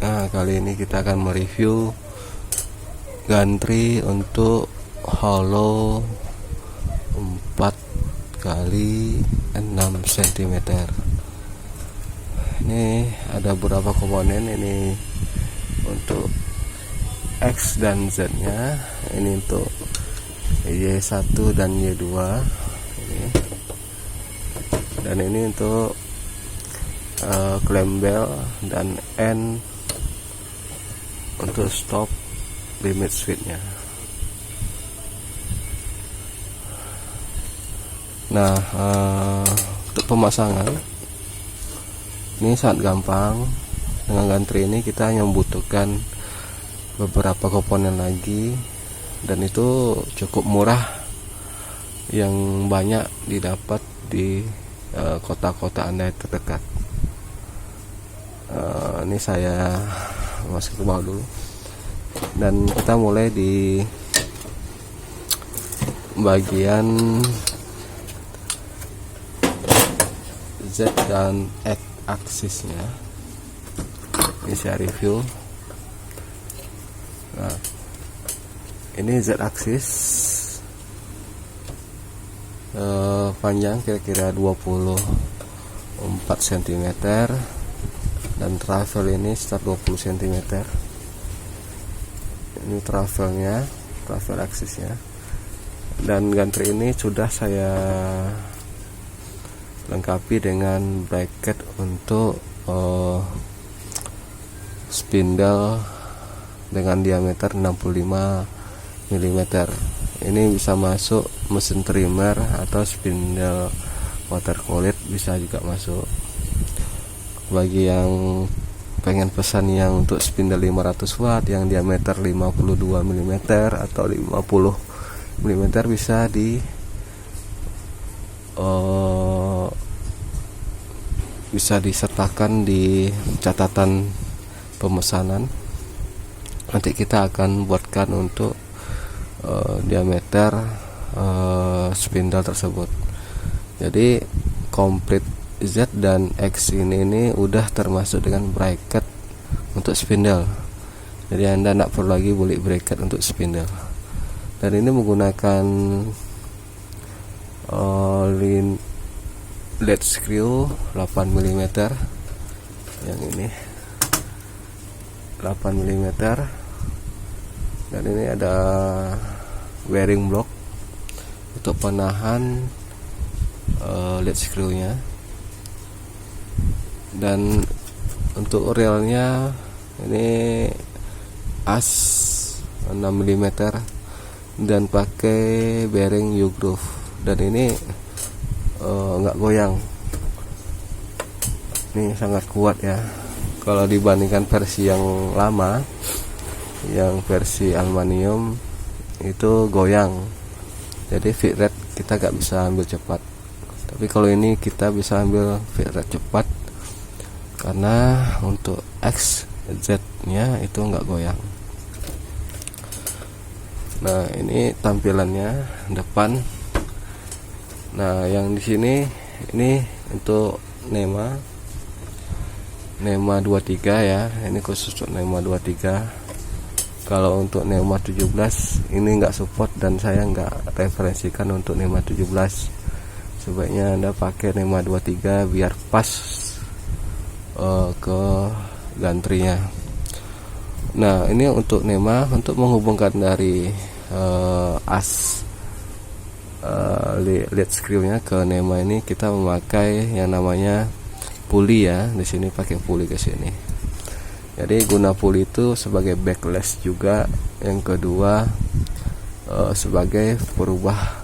Nah, kali ini kita akan mereview gantry untuk hollow 4 kali 6 cm. Ini ada beberapa komponen, ini untuk X dan Z nya, ini untuk Y1 dan Y2 ini. Dan ini untuk clamp bell dan N untuk stop limit switch-nya. Nah, untuk pemasangan ini sangat gampang. Dengan gantry ini kita hanya membutuhkan beberapa komponen lagi, dan itu cukup murah, yang banyak didapat di kota-kota Anda terdekat. Ini saya masuk ke bawah dulu, dan kita mulai di bagian Z dan X aksisnya. Ini saya review. Nah, ini Z aksis, panjang kira-kira 24 cm, dan travel ini sekitar 20 cm. Ini travelnya, travel aksisnya. Dan gantry ini sudah saya lengkapi dengan bracket untuk spindle dengan diameter 65 mm. Ini bisa masuk mesin trimmer atau spindle water cooled, bisa juga masuk. Bagi yang pengen pesan yang untuk spindle 500 watt yang diameter 52 mm atau 50 mm, bisa disertakan di catatan pemesanan. Nanti kita akan buatkan untuk diameter spindle tersebut. Jadi komplit Z dan X ini udah termasuk dengan bracket untuk spindle. Jadi Anda tidak perlu lagi beli bracket untuk spindle. Dan ini menggunakan lead screw 8 mm. Yang ini 8 mm. Dan ini ada bearing block untuk penahan lead screw nya. Dan untuk relnya ini as 6 mm dan pakai bearing U-groove, dan ini nggak goyang. Ini sangat kuat ya, kalau dibandingkan versi yang lama, yang versi aluminium itu goyang. Jadi feed rate kita nggak bisa ambil cepat, tapi kalau ini kita bisa ambil feed rate cepat, karena untuk X Z nya itu nggak goyang. Nah, ini tampilannya depan. Nah, yang di sini ini untuk NEMA 23 ya. Ini khusus untuk NEMA 23. Kalau untuk NEMA 17 ini nggak support, dan saya nggak referensikan untuk NEMA 17. Sebaiknya Anda pakai NEMA 23 biar pas ke gantry-nya. Nah, ini untuk NEMA, untuk menghubungkan dari as lead screw-nya ke NEMA ini kita memakai yang namanya pulley ya. Di sini pakai pulley ke sini. Jadi guna pulley itu sebagai backlash juga. Yang kedua sebagai perubah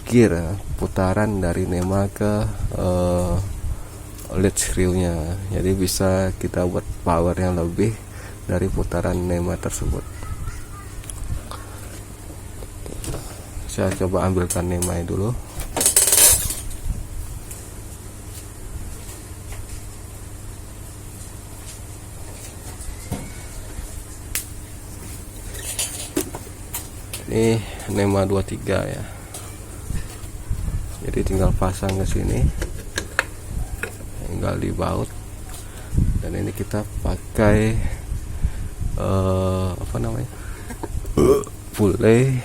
gear putaran dari NEMA ke lead screw-nya. Jadi bisa kita buat power yang lebih dari putaran NEMA tersebut. Saya coba ambilkan NEMA dulu. Ini NEMA 23 ya. Jadi tinggal pasang ke sini, tinggal dibaut. Dan ini kita pakai apa namanya, pulai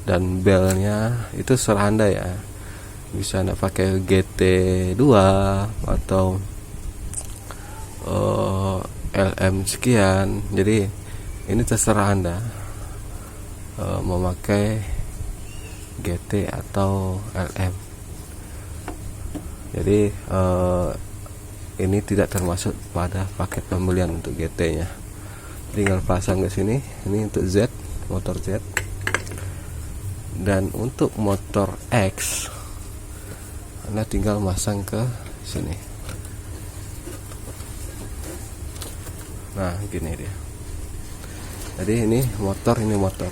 dan belnya itu serah Anda ya. Bisa Anda pakai GT2 atau LM sekian. Jadi ini terserah Anda memakai GT atau LM. Jadi ini tidak termasuk pada paket pembelian untuk GT nya. Tinggal pasang ke sini. Ini untuk Z, motor Z. Dan untuk motor X Anda tinggal masang ke sini. Nah, gini dia. Jadi ini motor, ini motor.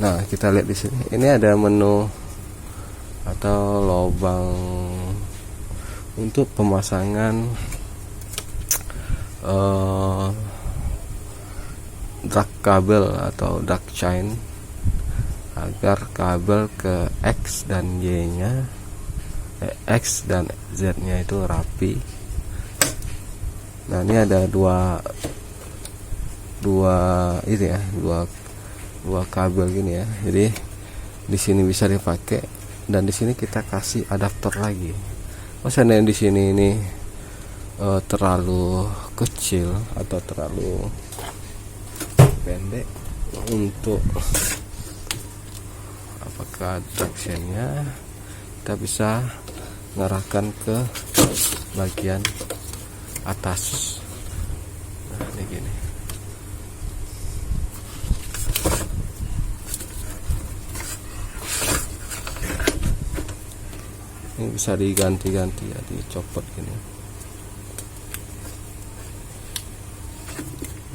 Nah, kita lihat di sini. Ini ada menu atau lubang untuk pemasangan drag kabel atau drag chain agar kabel ke X dan Y nya, X dan Z nya itu rapi. Nah, ini ada dua itu ya, dua kabel gini ya. Jadi di sini bisa dipakai dan di sini kita kasih adaptor lagi. Misalnya di sini ini terlalu kecil atau terlalu pendek untuk apakah tractionnya, kita bisa ngarahkan ke bagian atas. Nah, ini gini. Ini bisa diganti-ganti ya, dicopot gini.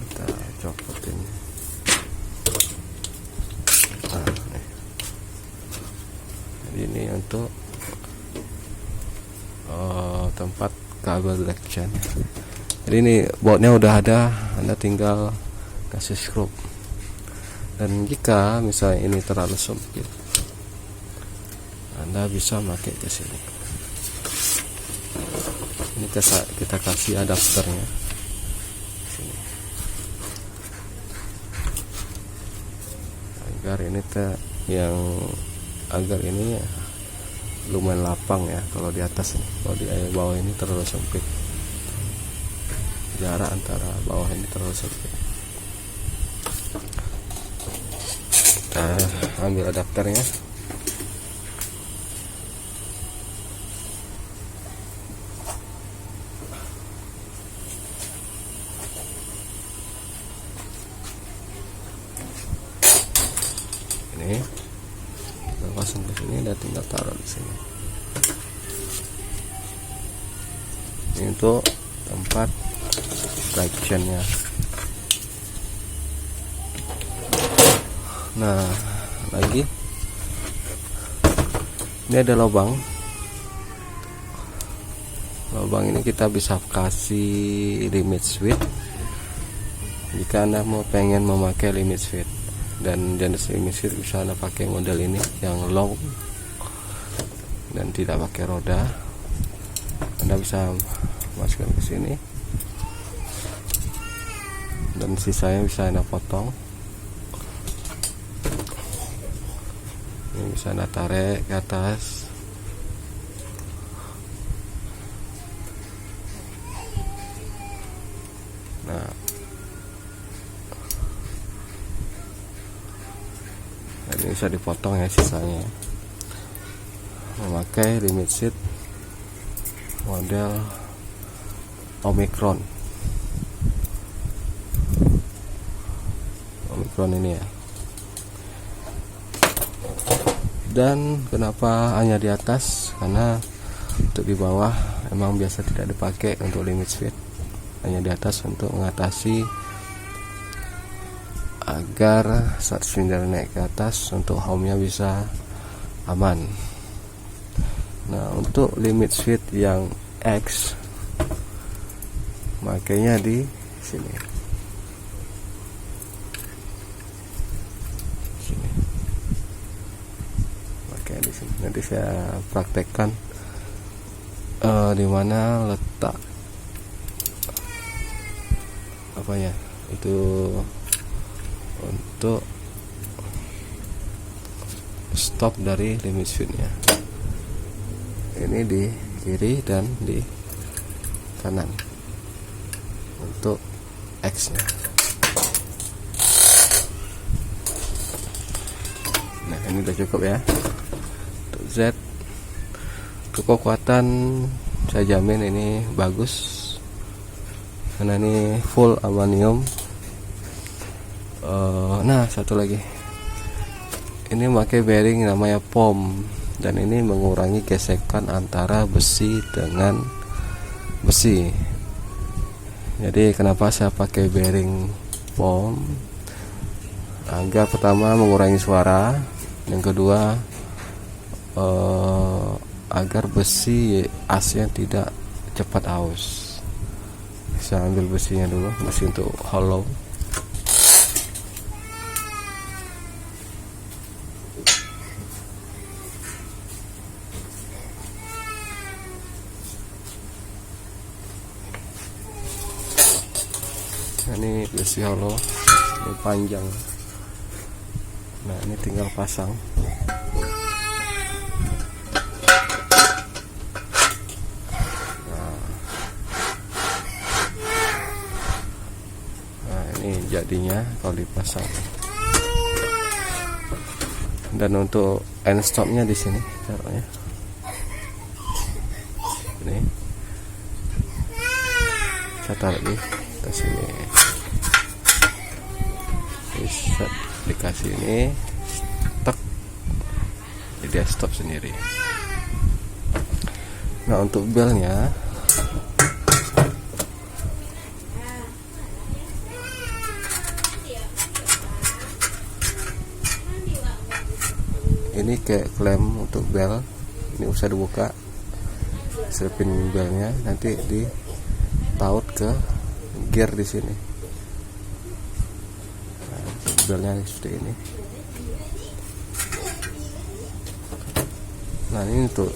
Kita copotin. Nah, nih. Jadi ini untuk tempat kabel drag chain. Jadi ini bautnya udah ada, Anda tinggal kasih skrup. Dan jika misalnya ini terlalu sempit, Anda bisa pakai ke sini. Ini kita kasih adapternya sini. Agar ini agar ini lumayan lapang ya kalau di atas ini. Kalau di bawah ini terlalu sempit. Jarak antara bawah ini terlalu sempit. Kita ambil adapternya. Ini kita pasang ke sini dan tinggal taruh di sini. Ini untuk tempat tractionnya. Nah, lagi ini ada lubang. Lubang ini kita bisa kasih limit switch jika Anda mau pengen memakai limit switch. Dan jenis limit switch bisa Anda pakai model ini yang long dan tidak pakai roda. Anda bisa masukkan ke sini dan sisanya bisa Anda potong. Ini bisa Anda tarik ke atas. Nah, ini bisa dipotong ya sisanya. Memakai limit switch model Omicron ini ya. Dan kenapa hanya di atas? Karena untuk di bawah emang biasa tidak dipakai untuk limit switch. Hanya di atas untuk mengatasi agar saat silinder naik ke atas untuk home-nya bisa aman. Nah, untuk limit switch yang X makanya di sini. Makanya di sini. Nanti saya praktekkan di mana letak apa ya, itu untuk stop dari limit switchnya. Ini di kiri dan di kanan untuk X nya. Nah, ini udah cukup ya. Untuk Z, kekuatan saya jamin ini bagus karena ini full aluminium. Nah, satu lagi, ini pakai bearing namanya POM, dan ini mengurangi gesekan antara besi dengan besi. Jadi kenapa saya pakai bearing POM? Agar pertama mengurangi suara, yang kedua agar besi asnya tidak cepat aus. Saya ambil besinya dulu, besi untuk hollow. Nah, ini besi hollow, ini panjang. Nah, ini tinggal pasang. Nah, ini jadinya kalau dipasang. Dan untuk end stopnya di sini caranya. Ini saya taruh di atas sini. Bisa dikasih ini, tek, jadi dia stop sendiri. Nah, untuk belnya ini kayak klem untuk bel, ini usah dibuka, selipin belnya, nanti ditaut ke gear di sini. Belnya seperti ini. Nah, ini untuk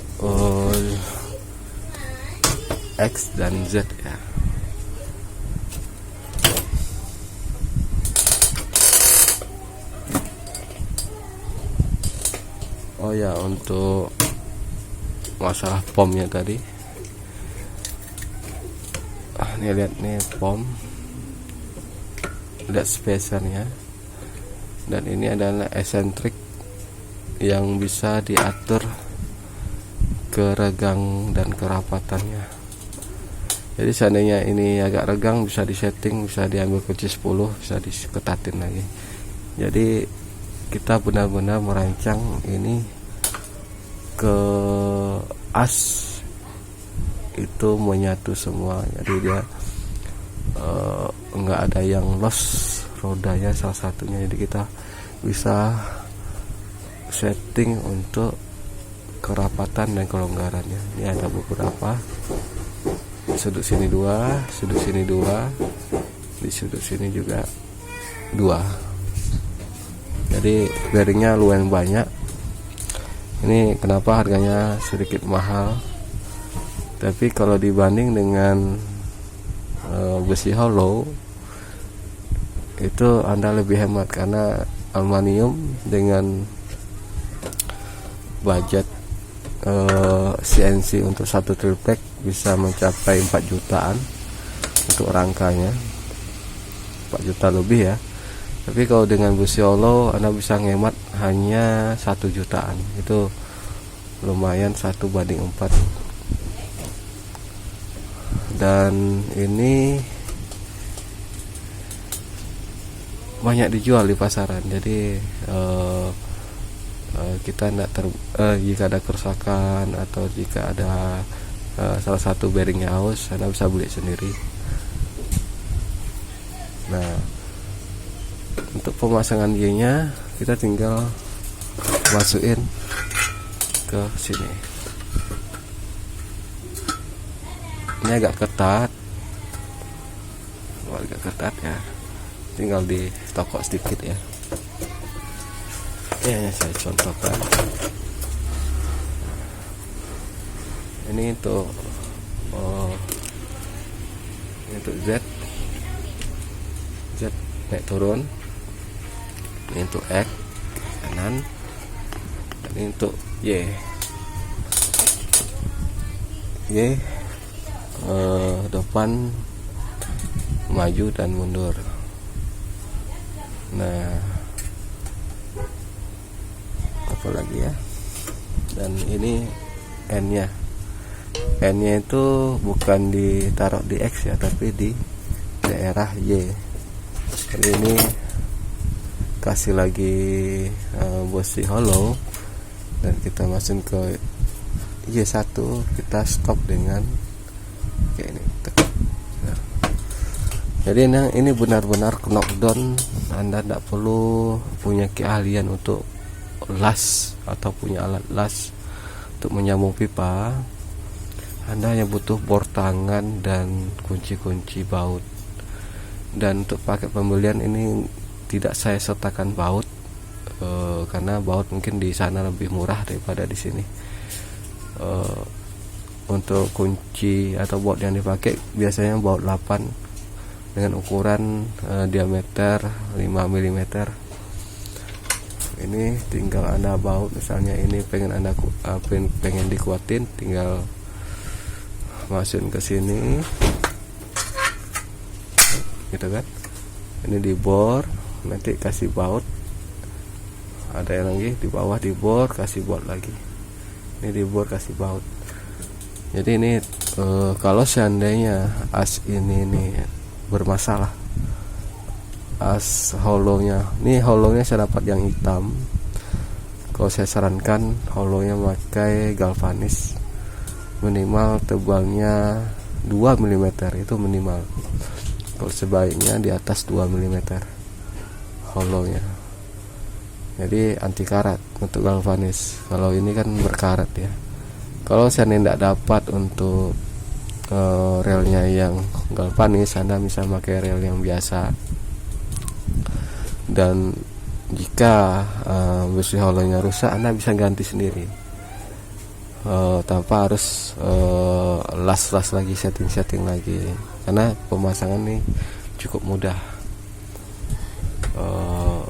X dan Z ya. Oh ya, untuk masalah pomnya tadi, nih lihat nih pom, lihat spacernya. Dan ini adalah eccentric yang bisa diatur keregang dan kerapatannya. Jadi seandainya ini agak regang, bisa disetting, bisa diambil kunci 10, bisa diketatin lagi. Jadi kita benar-benar merancang ini ke as itu menyatu semua. Jadi dia enggak ada yang loss rodanya salah satunya. Jadi kita bisa setting untuk kerapatan dan kelonggarannya. Ini ada beberapa, sudut sini 2, sudut sini 2, di sudut sini juga 2. Jadi bearingnya lumayan banyak. Ini kenapa harganya sedikit mahal, tapi kalau dibanding dengan besi hollow itu Anda lebih hemat, karena aluminium dengan budget CNC untuk satu triplek bisa mencapai 4 jutaan untuk rangkanya, 4 juta lebih ya. Tapi kalau dengan besi hollow Anda bisa ngemat hanya 1 jutaan. Itu lumayan 1:4. Dan ini banyak dijual di pasaran. Jadi kita tidak jika ada kerusakan atau jika ada salah satu bearingnya aus, Anda bisa beli sendiri. Nah, untuk pemasangan Y-nya kita tinggal masukin ke sini. Ini agak ketat ya, tinggal ditokok sedikit ya. Ini hanya saya contohkan. Ini untuk Ini untuk Z naik turun. Ini untuk X kanan, dan ini untuk Y depan, maju dan mundur. Nah, apa lagi ya, dan ini N nya itu bukan ditaruh di X ya, tapi di daerah Y. Jadi ini kasih lagi busi hollow, dan kita masukin ke Y1, kita stop dengan kayak ini. Nah, jadi ini benar-benar knockdown. Anda tidak perlu punya keahlian untuk las atau punya alat las untuk menyambung pipa. Anda hanya butuh bor tangan dan kunci-kunci baut. Dan untuk paket pembelian ini tidak saya sertakan baut, karena baut mungkin di sana lebih murah daripada di sini. Untuk kunci atau baut yang dipakai biasanya baut 8 dengan ukuran diameter 5 mm. Ini tinggal Anda baut, misalnya ini pengen dikuatin, tinggal masukin ke sini gitu kan. Ini dibor, nanti kasih baut. Ada yang lagi di bawah dibor, kasih baut lagi. Ini dibor, kasih baut. Jadi ini kalau seandainya as ini bermasalah, as hollownya, ini hollownya saya dapat yang hitam. Kalau saya sarankan hollownya pakai galvanis, minimal tebalnya 2 mm, itu minimal. Kalau sebaiknya di atas 2 mm hollownya. Jadi anti karat untuk galvanis. Kalau ini kan berkarat ya. Kalau saya tidak dapat untuk relnya yang galvanis, Anda bisa pakai rel yang biasa. Dan jika busi hollownya rusak, Anda bisa ganti sendiri, tanpa harus las lagi, setting lagi, karena pemasangan ini cukup mudah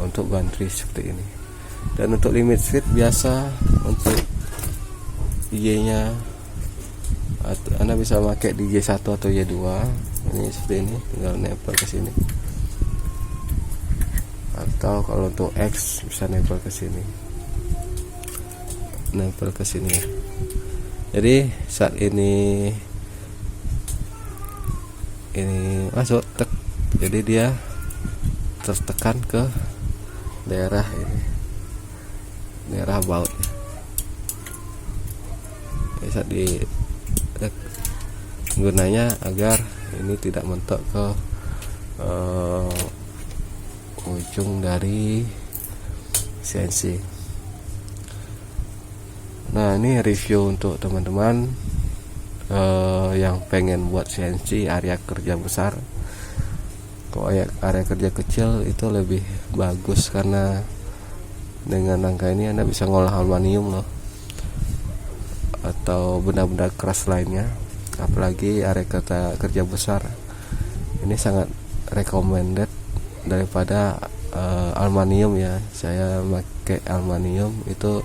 untuk gantri seperti ini. Dan untuk limit speed biasa untuk Y nya Anda bisa pakai di Y1 atau Y2. Ini seperti ini, tinggal nempel ke sini, atau kalau untuk X bisa nempel ke sini, ya. Jadi saat ini masuk jadi dia tertekan ke daerah ini, daerah baut. Saat gunanya agar ini tidak mentok ke ujung dari CNC. Nah, ini review untuk teman-teman yang pengen buat CNC area kerja besar. Kalau area kerja kecil itu lebih bagus, karena dengan angka ini Anda bisa ngolah aluminium loh, atau benda-benda keras lainnya. Apalagi area kerja besar ini sangat recommended daripada aluminium ya. Saya pakai aluminium itu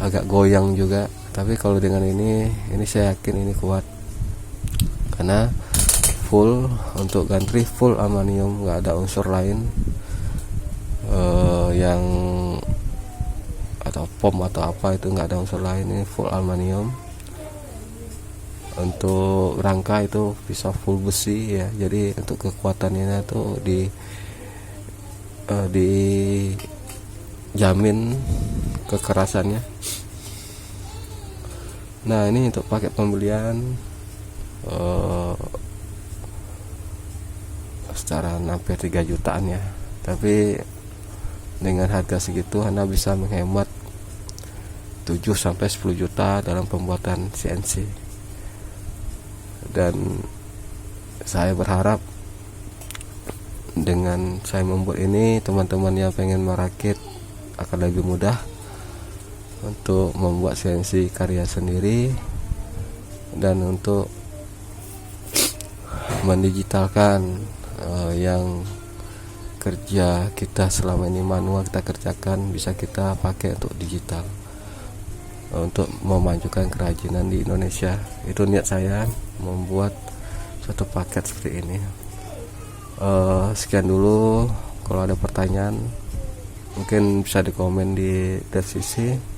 agak goyang juga, tapi kalau dengan ini saya yakin ini kuat, karena full untuk gantri, full aluminium, nggak ada unsur lain yang atau pom atau apa, itu nggak ada unsur lain. Ini full aluminium. Untuk rangka itu bisa full besi ya, jadi untuk kekuatannya tuh dijamin kekerasannya. Nah, ini untuk paket pembelian secara hampir 3 jutaan ya, tapi dengan harga segitu Anda bisa menghemat 7-10 juta dalam pembuatan CNC. Dan saya berharap dengan saya membuat ini, teman-teman yang pengen merakit akan lebih mudah untuk membuat CNC karya sendiri, dan untuk mendigitalkan yang kerja kita selama ini manual kita kerjakan bisa kita pakai untuk digital, untuk memajukan kerajinan di Indonesia. Itu niat saya membuat suatu paket seperti ini. Sekian dulu. Kalau ada pertanyaan mungkin bisa dikomen di deskripsi.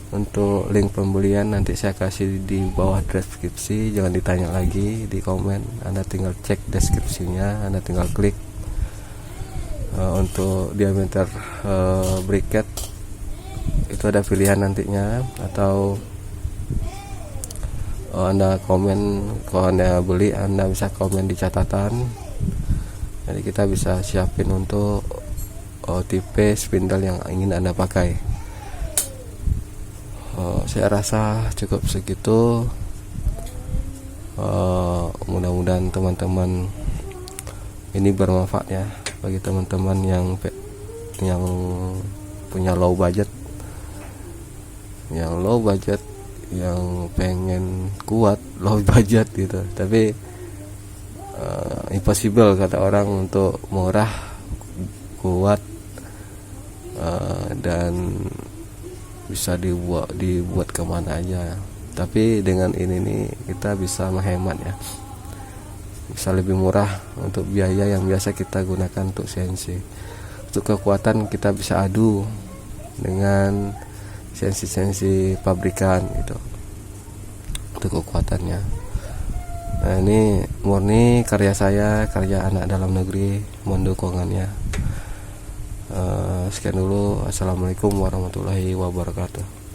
Untuk link pembelian nanti saya kasih di bawah deskripsi, jangan ditanya lagi di komen, Anda tinggal cek deskripsinya, Anda tinggal klik. Untuk diameter bracket itu ada pilihan nantinya, atau Anda komen. Kalau Anda beli, Anda bisa komen di catatan, jadi kita bisa siapin untuk tipe spindle yang ingin Anda pakai. Saya rasa cukup segitu. Mudah-mudahan teman-teman ini bermanfaat ya bagi teman-teman yang punya low budget, yang pengen kuat low budget gitu, tapi impossible kata orang untuk murah, kuat, dan bisa dibuat kemana aja. Tapi dengan ini nih kita bisa menghemat ya, bisa lebih murah untuk biaya yang biasa kita gunakan untuk CNC. Untuk kekuatan kita bisa adu dengan CNC pabrikan gitu untuk kekuatannya. Nah, ini murni karya saya, karya anak dalam negeri, mohon dukungannya. Sekian dulu. Assalamualaikum warahmatullahi wabarakatuh.